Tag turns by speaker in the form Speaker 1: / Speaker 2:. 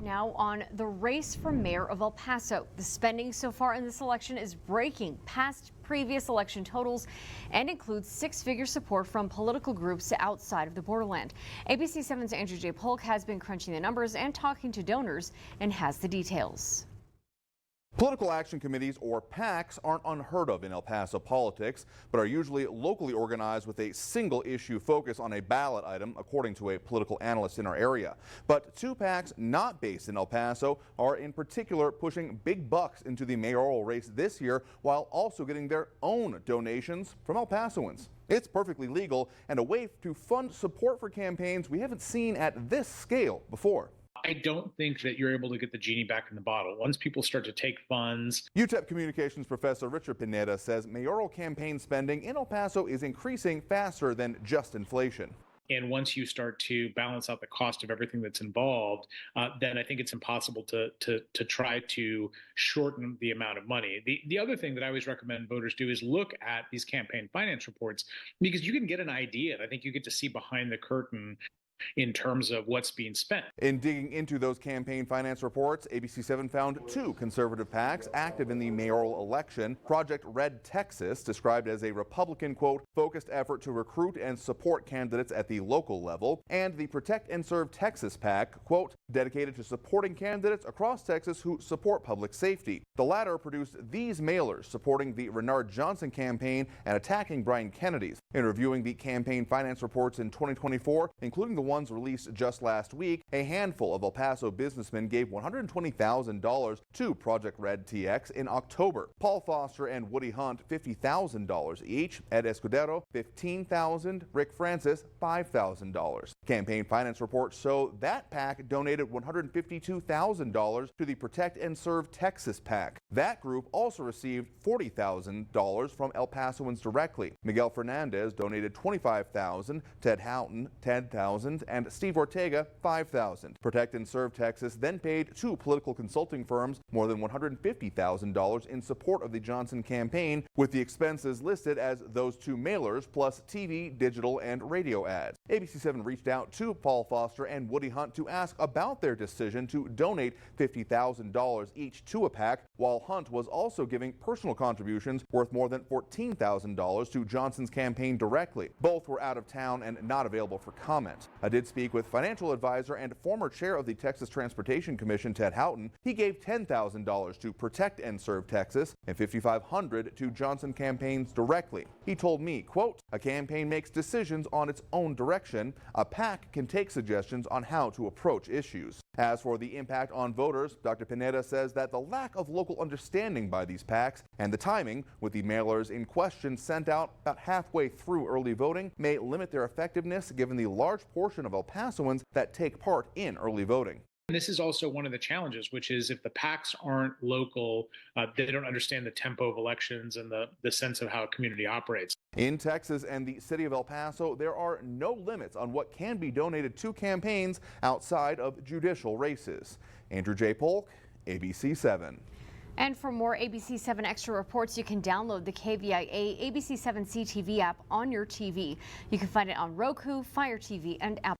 Speaker 1: Now on the race for mayor of El Paso, the spending so far in this election is breaking past previous election totals and includes six-figure support from political groups outside of the borderland. ABC 7's Andrew J. Polk has been crunching the numbers and talking to donors and has the details.
Speaker 2: Political action committees, or PACs, aren't unheard of in El Paso politics, but are usually locally organized with a single issue focus on a ballot item, according to a political analyst in our area. But two PACs not based in El Paso are in particular pushing big bucks into the mayoral race this year, while also getting their own donations from El Pasoans. It's perfectly legal and a way to fund support for campaigns we haven't seen at this scale before.
Speaker 3: I don't think that you're able to get the genie back in the bottle. Once people start to take funds.
Speaker 2: UTEP communications professor Richard Pineda says mayoral campaign spending in El Paso is increasing faster than just inflation.
Speaker 3: And once you start to balance out the cost of everything that's involved, then I think it's impossible to try to shorten the amount of money. The other thing that I always recommend voters do is look at these campaign finance reports, because you can get an idea. And I think you get to see behind the curtain in terms of what's being spent.
Speaker 2: In digging into those campaign finance reports, ABC 7 found two conservative PACs active in the mayoral election. Project Red Texas, described as a Republican, quote, focused effort to recruit and support candidates at the local level, and the Protect and Serve Texas PAC, quote, dedicated to supporting candidates across Texas who support public safety. The latter produced these mailers supporting the Renard Johnson campaign and attacking Brian Kennedy's. In reviewing the campaign finance reports in 2024, including the ones released just last week, a handful of El Paso businessmen gave $120,000 to Project Red TX in October. Paul Foster and Woody Hunt, $50,000 each. Ed Escudero, $15,000. Rick Francis, $5,000. Campaign finance reports show that PAC donated $152,000 to the Protect and Serve Texas PAC. That group also received $40,000 from El Pasoans directly. Miguel Fernandez donated $25,000, Ted Houghton $10,000, and Steve Ortega $5,000. Protect and Serve Texas then paid two political consulting firms more than $150,000 in support of the Johnson campaign, with the expenses listed as those two mailers plus TV, digital, and radio ads. ABC 7 reached out to Paul Foster and Woody Hunt to ask about their decision to donate $50,000 each to a PAC, while Hunt was also giving personal contributions worth more than $14,000 to Johnson's campaign directly. Both were out of town and not available for comment. I did speak with financial advisor and former chair of the Texas Transportation Commission, Ted Houghton. He gave $10,000 to Protect and Serve Texas and $5,500 to Johnson campaigns directly. He told me, quote, a campaign makes decisions on its own direction. A PAC can take suggestions on how to approach issues. As for the impact on voters, Dr. Pineda says that the lack of local understanding by these PACs and the timing, with the mailers in question sent out about halfway through early voting, may limit their effectiveness given the large portion of El Pasoans that take part in early voting.
Speaker 3: This is also one of the challenges, which is if the PACs aren't local, they don't understand the tempo of elections and the sense of how a community operates.
Speaker 2: In Texas and the city of El Paso, there are no limits on what can be donated to campaigns outside of judicial races. Andrew J. Polk, ABC 7.
Speaker 1: And for more ABC 7 Extra reports, you can download the KVIA ABC 7 CTV app on your TV. You can find it on Roku, Fire TV, and Apple.